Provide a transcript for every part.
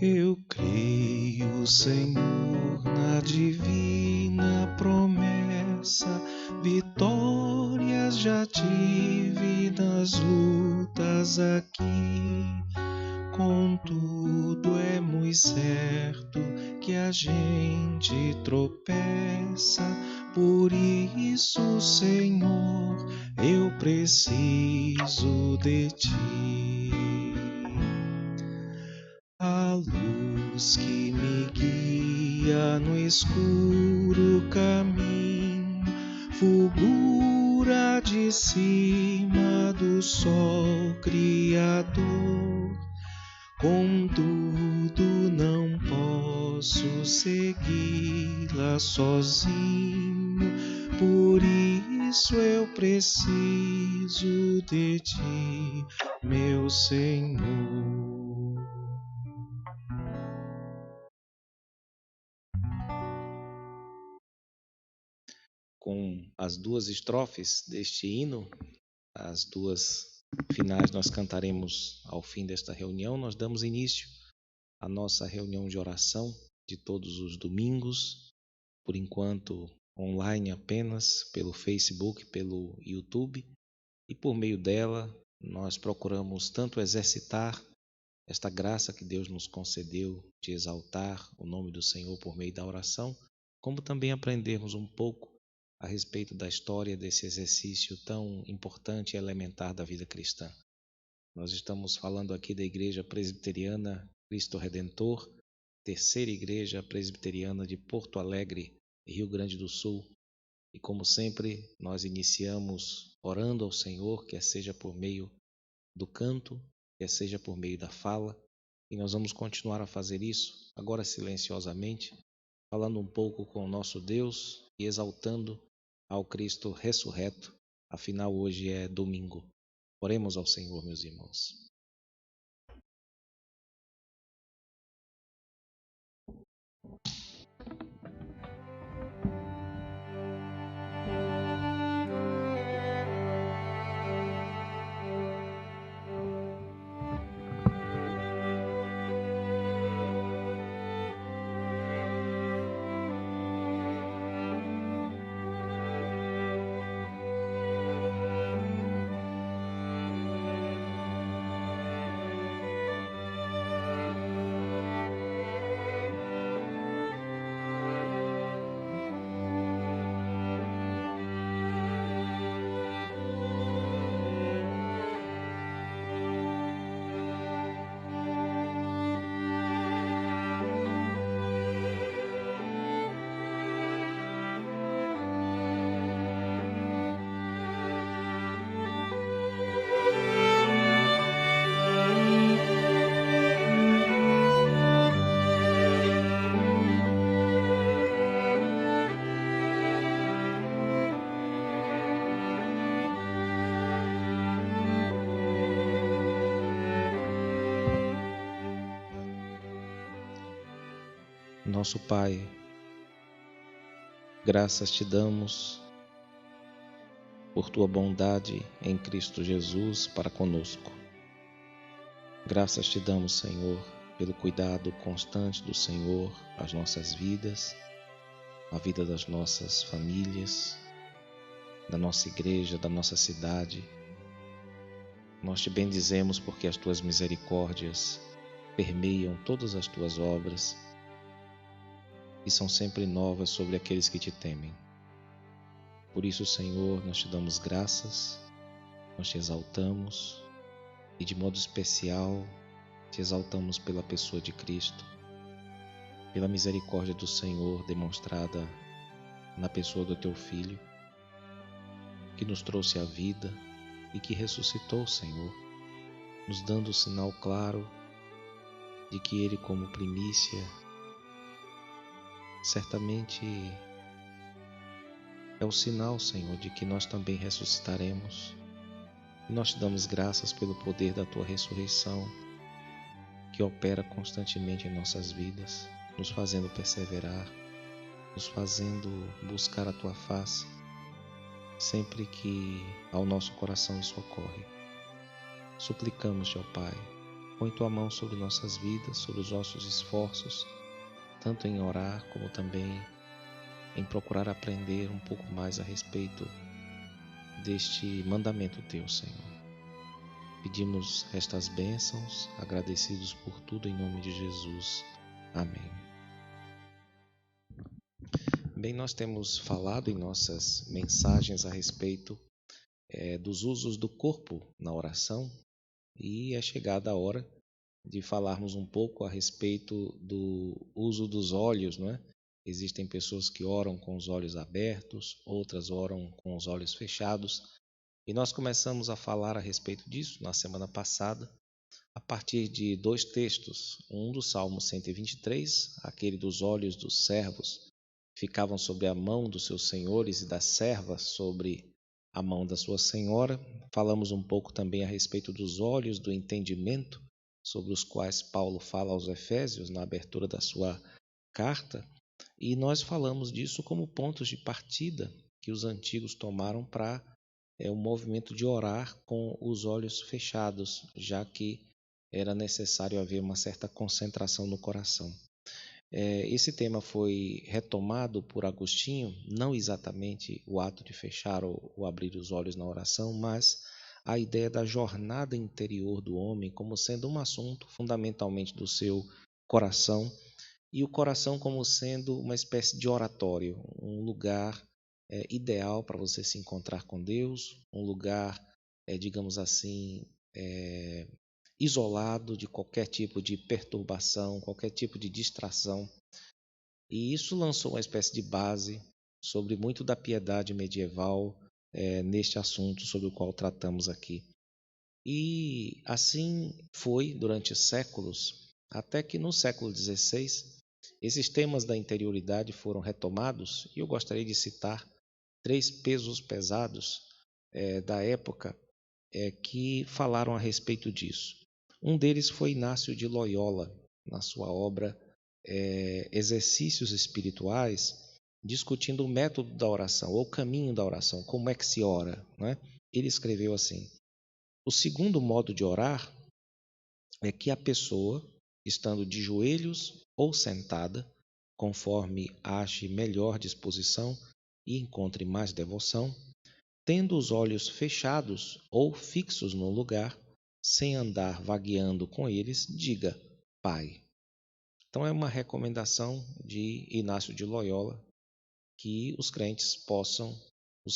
Eu creio, Senhor, na divina promessa, vitórias já tive nas lutas aqui. Contudo, é muito certo que a gente tropeça, por isso, Senhor, eu preciso de Ti. A luz que me guia no escuro caminho, fulgura de cima do sol criador. Contudo, não posso segui-la sozinho, por isso eu preciso de Ti, meu Senhor. Com as duas estrofes deste hino, as duas finais nós cantaremos ao fim desta reunião. Nós damos início à nossa reunião de oração de todos os domingos, por enquanto online apenas, pelo Facebook, pelo YouTube, e por meio dela nós procuramos tanto exercitar esta graça que Deus nos concedeu de exaltar o nome do Senhor por meio da oração, como também aprendermos um pouco a respeito da história desse exercício tão importante e elementar da vida cristã. Nós estamos falando aqui da Igreja Presbiteriana Cristo Redentor, terceira igreja presbiteriana de Porto Alegre, Rio Grande do Sul. E como sempre, nós iniciamos orando ao Senhor, quer seja por meio do canto, quer seja por meio da fala, e nós vamos continuar a fazer isso, agora silenciosamente, falando um pouco com o nosso Deus e exaltando ao Cristo ressurreto. Afinal, hoje é domingo. Oremos ao Senhor, meus irmãos. Nosso Pai, graças te damos por tua bondade em Cristo Jesus para conosco. Graças te damos, Senhor, pelo cuidado constante do Senhor às nossas vidas, à vida das nossas famílias, da nossa igreja, da nossa cidade. Nós te bendizemos porque as tuas misericórdias permeiam todas as tuas obras e são sempre novas sobre aqueles que te temem. Por isso, Senhor, nós te damos graças, nós te exaltamos e de modo especial te exaltamos pela pessoa de Cristo, pela misericórdia do Senhor demonstrada na pessoa do teu Filho, que nos trouxe a vida e que ressuscitou, Senhor, nos dando o sinal claro de que Ele, como primícia, certamente é o sinal, Senhor, de que nós também ressuscitaremos. E nós te damos graças pelo poder da tua ressurreição, que opera constantemente em nossas vidas, nos fazendo perseverar, nos fazendo buscar a tua face, sempre que ao nosso coração isso ocorre. Suplicamos-te, ó Pai, põe tua mão sobre nossas vidas, sobre os nossos esforços, tanto em orar como também em procurar aprender um pouco mais a respeito deste mandamento teu, Senhor. Pedimos estas bênçãos, agradecidos por tudo em nome de Jesus. Amém. Bem, nós temos falado em nossas mensagens a respeito dos usos do corpo na oração e é chegada a hora de falarmos um pouco a respeito do uso dos olhos, não é? Existem pessoas que oram com os olhos abertos, outras oram com os olhos fechados. E nós começamos a falar a respeito disso na semana passada, a partir de dois textos. Um do Salmo 123, aquele dos olhos dos servos ficavam sobre a mão dos seus senhores e das servas sobre a mão da sua senhora. Falamos um pouco também a respeito dos olhos do entendimento, sobre os quais Paulo fala aos Efésios na abertura da sua carta. E nós falamos disso como pontos de partida que os antigos tomaram para o movimento de orar com os olhos fechados, já que era necessário haver uma certa concentração no coração. Esse tema foi retomado por Agostinho, não exatamente o ato de fechar ou abrir os olhos na oração, mas a ideia da jornada interior do homem como sendo um assunto fundamentalmente do seu coração, e o coração como sendo uma espécie de oratório, um lugar ideal para você se encontrar com Deus, um lugar, digamos assim, isolado de qualquer tipo de perturbação, qualquer tipo de distração. E isso lançou uma espécie de base sobre muito da piedade medieval neste assunto sobre o qual tratamos aqui. E assim foi durante séculos, até que no século XVI, esses temas da interioridade foram retomados, e eu gostaria de citar 3 pesos pesados da época que falaram a respeito disso. Um deles foi Inácio de Loyola, na sua obra Exercícios Espirituais, discutindo o método da oração, ou o caminho da oração, como é que se ora, não é? Ele escreveu assim: o segundo modo de orar é que a pessoa, estando de joelhos ou sentada, conforme ache melhor disposição e encontre mais devoção, tendo os olhos fechados ou fixos no lugar, sem andar vagueando com eles, diga: Pai. Então é uma recomendação de Inácio de Loyola que os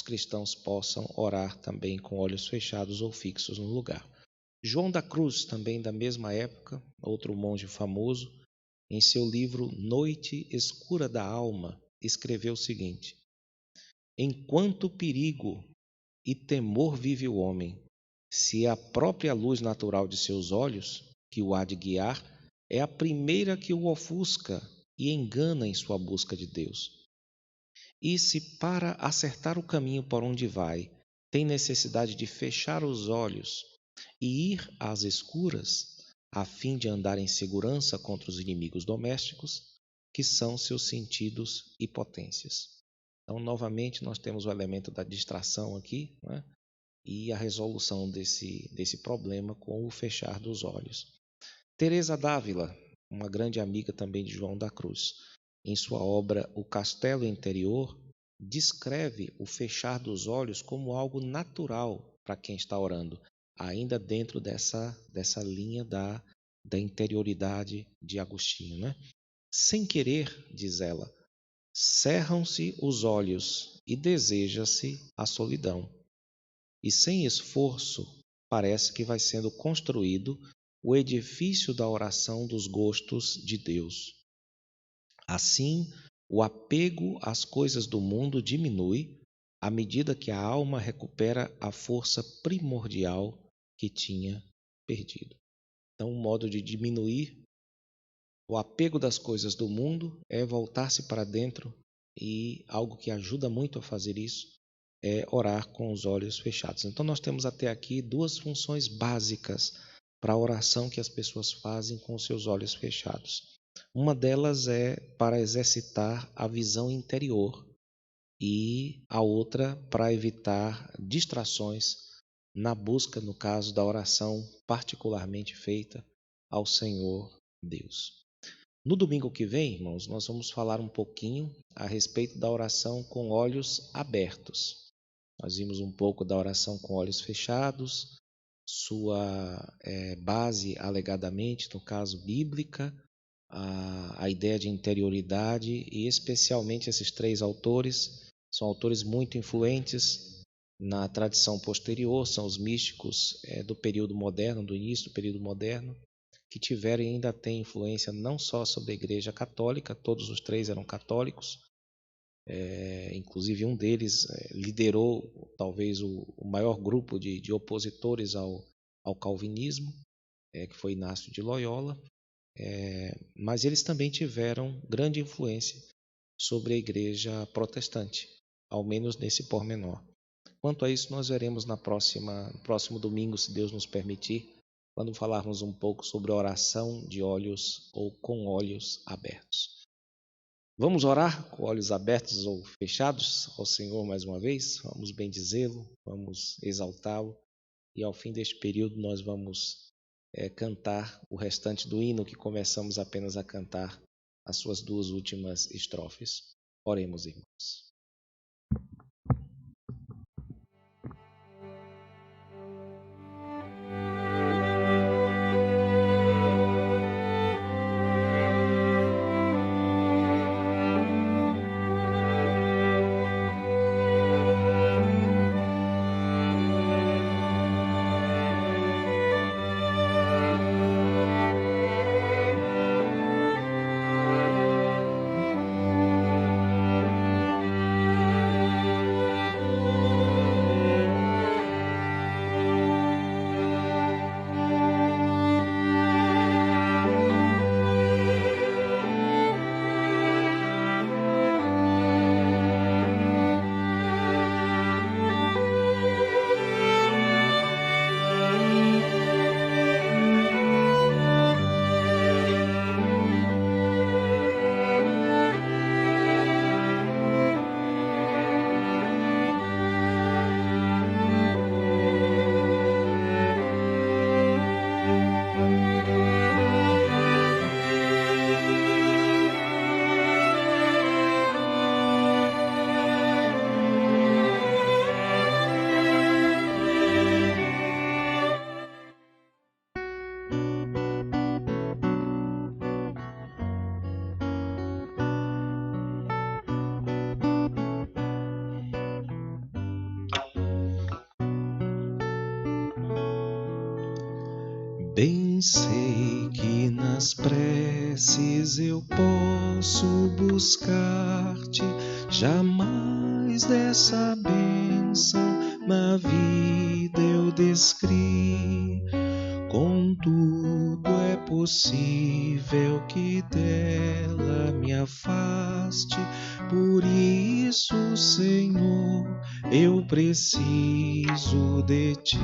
cristãos possam orar também com olhos fechados ou fixos no lugar. João da Cruz, também da mesma época, outro monge famoso, em seu livro Noite Escura da Alma, escreveu o seguinte: enquanto perigo e temor vive o homem, se a própria luz natural de seus olhos, que o há de guiar, é a primeira que o ofusca e engana em sua busca de Deus. E se para acertar o caminho por onde vai, tem necessidade de fechar os olhos e ir às escuras, a fim de andar em segurança contra os inimigos domésticos, que são seus sentidos e potências. Então, novamente, nós temos o elemento da distração aqui, né? E a resolução desse problema com o fechar dos olhos. Teresa d'Ávila, uma grande amiga também de João da Cruz, em sua obra O Castelo Interior, descreve o fechar dos olhos como algo natural para quem está orando, ainda dentro dessa linha da interioridade de Agostinho, né? Sem querer, diz ela, cerram-se os olhos e deseja-se a solidão. E sem esforço, parece que vai sendo construído o edifício da oração dos gostos de Deus. Assim, o apego às coisas do mundo diminui à medida que a alma recupera a força primordial que tinha perdido. Então, um modo de diminuir o apego das coisas do mundo é voltar-se para dentro, e algo que ajuda muito a fazer isso é orar com os olhos fechados. Então, nós temos até aqui 2 funções básicas para a oração que as pessoas fazem com os seus olhos fechados. Uma delas é para exercitar a visão interior e a outra para evitar distrações na busca, no caso da oração particularmente feita ao Senhor Deus. No domingo que vem, irmãos, nós vamos falar um pouquinho a respeito da oração com olhos abertos. Nós vimos um pouco da oração com olhos fechados, sua base alegadamente, no caso bíblica, a ideia de interioridade, e especialmente esses três autores, são autores muito influentes na tradição posterior, são os místicos do período moderno, do início do período moderno, que tiveram e ainda têm influência não só sobre a Igreja Católica, todos os três eram católicos, inclusive um deles liderou talvez o maior grupo de opositores ao calvinismo, que foi Inácio de Loyola, mas eles também tiveram grande influência sobre a Igreja protestante, ao menos nesse pormenor. Quanto a isso, nós veremos no próximo domingo, se Deus nos permitir, quando falarmos um pouco sobre oração de olhos ou com olhos abertos. Vamos orar com olhos abertos ou fechados ao Senhor mais uma vez? Vamos bendizê-lo, vamos exaltá-lo, e ao fim deste período nós vamos cantar o restante do hino que começamos apenas a cantar as suas duas últimas estrofes. Oremos, irmãos. Bem sei que nas preces eu posso buscar-te, jamais dessa bênção na vida eu descri. Contudo é possível que dela me afaste, por isso, Senhor, eu preciso de ti.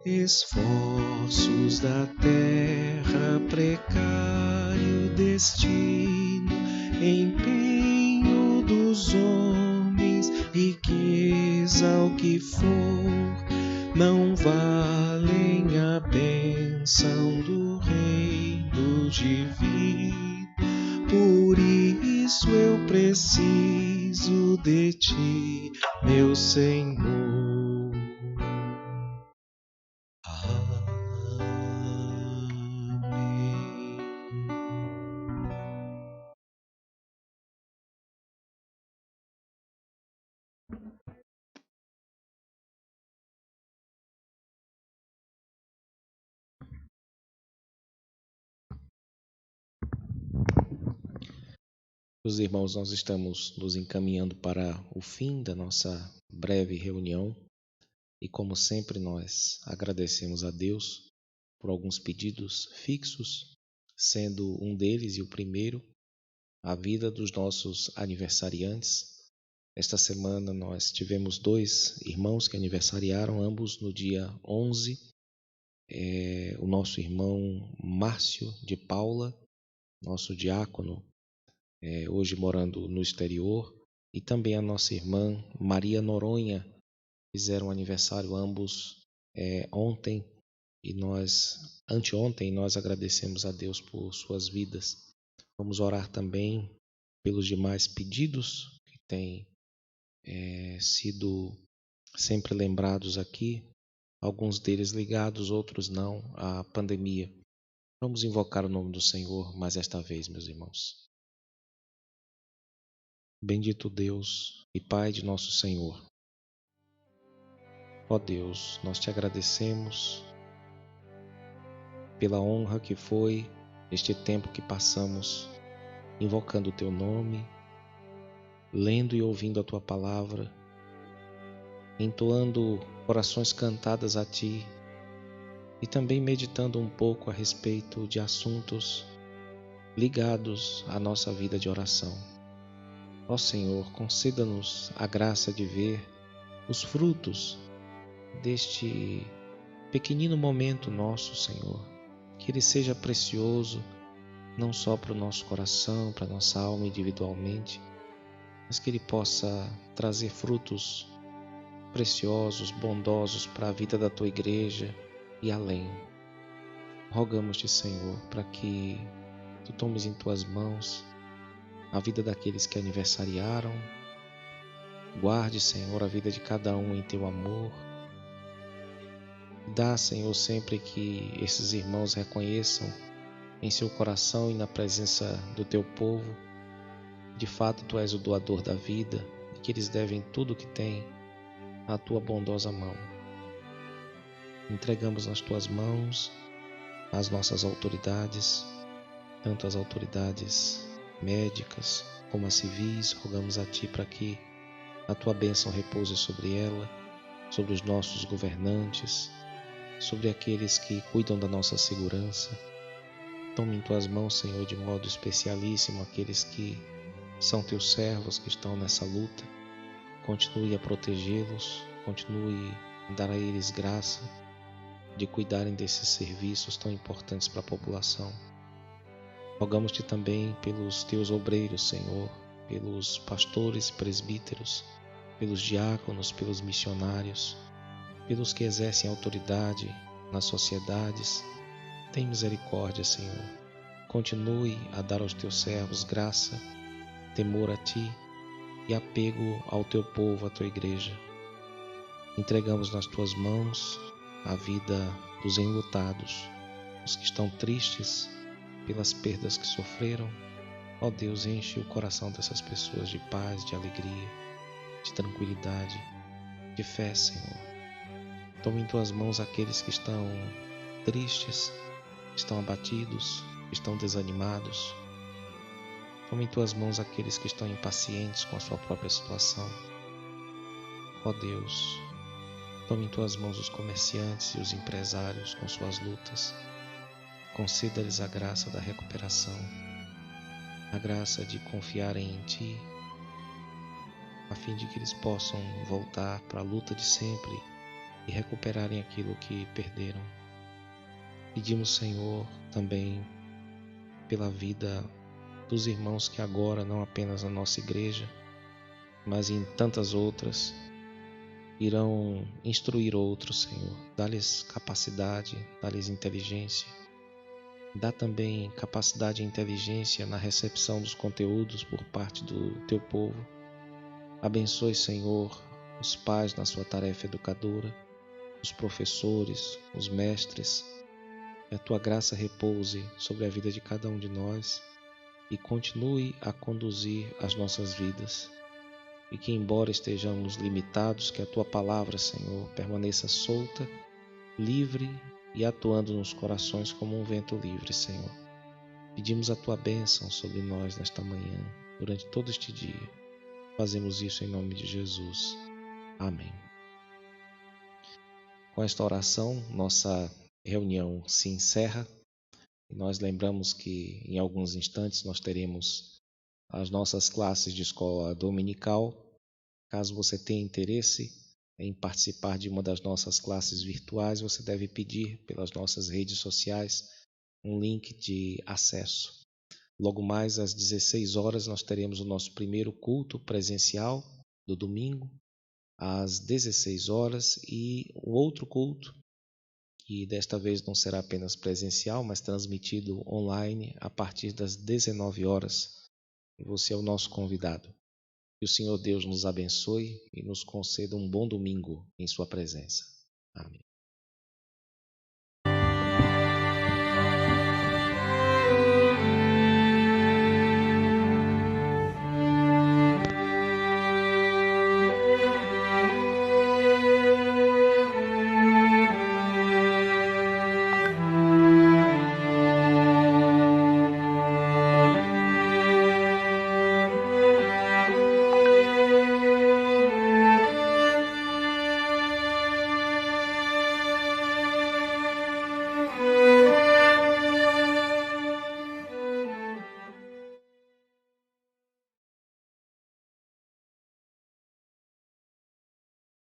Esforços da terra, precário destino, empenho dos homens, riqueza o que for, não valem a bênção do reino divino. Por isso eu preciso de ti, meu Senhor. Meus irmãos, nós estamos nos encaminhando para o fim da nossa breve reunião e, como sempre, nós agradecemos a Deus por alguns pedidos fixos, sendo um deles e o primeiro a vida dos nossos aniversariantes. Esta semana nós tivemos 2 irmãos que aniversariaram, ambos no dia 11. O nosso irmão Márcio de Paula, nosso diácono, hoje morando no exterior, e também a nossa irmã Maria Noronha, fizeram aniversário ambos ontem, e anteontem, nós agradecemos a Deus por suas vidas. Vamos orar também pelos demais pedidos que têm sido sempre lembrados aqui, alguns deles ligados, outros não, à pandemia. Vamos invocar o nome do Senhor mais esta vez, meus irmãos. Bendito Deus e Pai de nosso Senhor. Ó Deus, nós te agradecemos pela honra que foi este tempo que passamos invocando o teu nome, lendo e ouvindo a tua palavra, entoando orações cantadas a ti e também meditando um pouco a respeito de assuntos ligados à nossa vida de oração. Ó Senhor, conceda-nos a graça de ver os frutos deste pequenino momento nosso, Senhor, que ele seja precioso não só para o nosso coração, para a nossa alma individualmente, mas que ele possa trazer frutos preciosos, bondosos para a vida da tua igreja e além. Rogamos-te, Senhor, para que tu tomes em tuas mãos a vida daqueles que aniversariaram. Guarde, Senhor, a vida de cada um em teu amor. Dá, Senhor, sempre que esses irmãos reconheçam em seu coração e na presença do teu povo, de fato tu és o doador da vida e que eles devem tudo o que têm à tua bondosa mão. Entregamos nas tuas mãos as nossas autoridades, tanto as autoridades médicas como as civis. Rogamos a ti para que a tua bênção repouse sobre ela, sobre os nossos governantes, sobre aqueles que cuidam da nossa segurança. Tome em tuas mãos, Senhor, de modo especialíssimo aqueles que são teus servos, que estão nessa luta. Continue a protegê-los, continue a dar a eles graça de cuidarem desses serviços tão importantes para a população. Rogamos-te também pelos teus obreiros, Senhor, pelos pastores, presbíteros, pelos diáconos, pelos missionários, pelos que exercem autoridade nas sociedades. Tem misericórdia, Senhor. Continue a dar aos teus servos graça, temor a ti e apego ao teu povo, à tua igreja. Entregamos nas tuas mãos a vida dos enlutados, os que estão tristes pelas perdas que sofreram. Ó Deus, enche o coração dessas pessoas de paz, de alegria, de tranquilidade, de fé, Senhor. Toma em tuas mãos aqueles que estão tristes, estão abatidos, estão desanimados. Toma em tuas mãos aqueles que estão impacientes com a sua própria situação. Ó Deus, toma em tuas mãos os comerciantes e os empresários com suas lutas. Conceda-lhes a graça da recuperação, a graça de confiarem em ti, a fim de que eles possam voltar para a luta de sempre e recuperarem aquilo que perderam. Pedimos, Senhor, também pela vida dos irmãos que agora, não apenas na nossa igreja, mas em tantas outras, irão instruir outros, Senhor. Dá-lhes capacidade, dá-lhes inteligência. Dá também capacidade e inteligência na recepção dos conteúdos por parte do teu povo. Abençoe, Senhor, os pais na sua tarefa educadora, os professores, os mestres. Que a tua graça repouse sobre a vida de cada um de nós e continue a conduzir as nossas vidas. E que, embora estejamos limitados, que a tua palavra, Senhor, permaneça solta, livre e atuando nos corações como um vento livre, Senhor. Pedimos a tua bênção sobre nós nesta manhã, durante todo este dia. Fazemos isso em nome de Jesus. Amém. Com esta oração, nossa reunião se encerra. Nós lembramos que em alguns instantes nós teremos as nossas classes de escola dominical. Caso você tenha interesse em participar de uma das nossas classes virtuais, você deve pedir pelas nossas redes sociais um link de acesso. Logo mais às 16 horas nós teremos o nosso primeiro culto presencial do domingo, às 16 horas, e o outro culto E desta vez não será apenas presencial, mas transmitido online a partir das 19 horas. E você é o nosso convidado. Que o Senhor Deus nos abençoe e nos conceda um bom domingo em sua presença. Amém.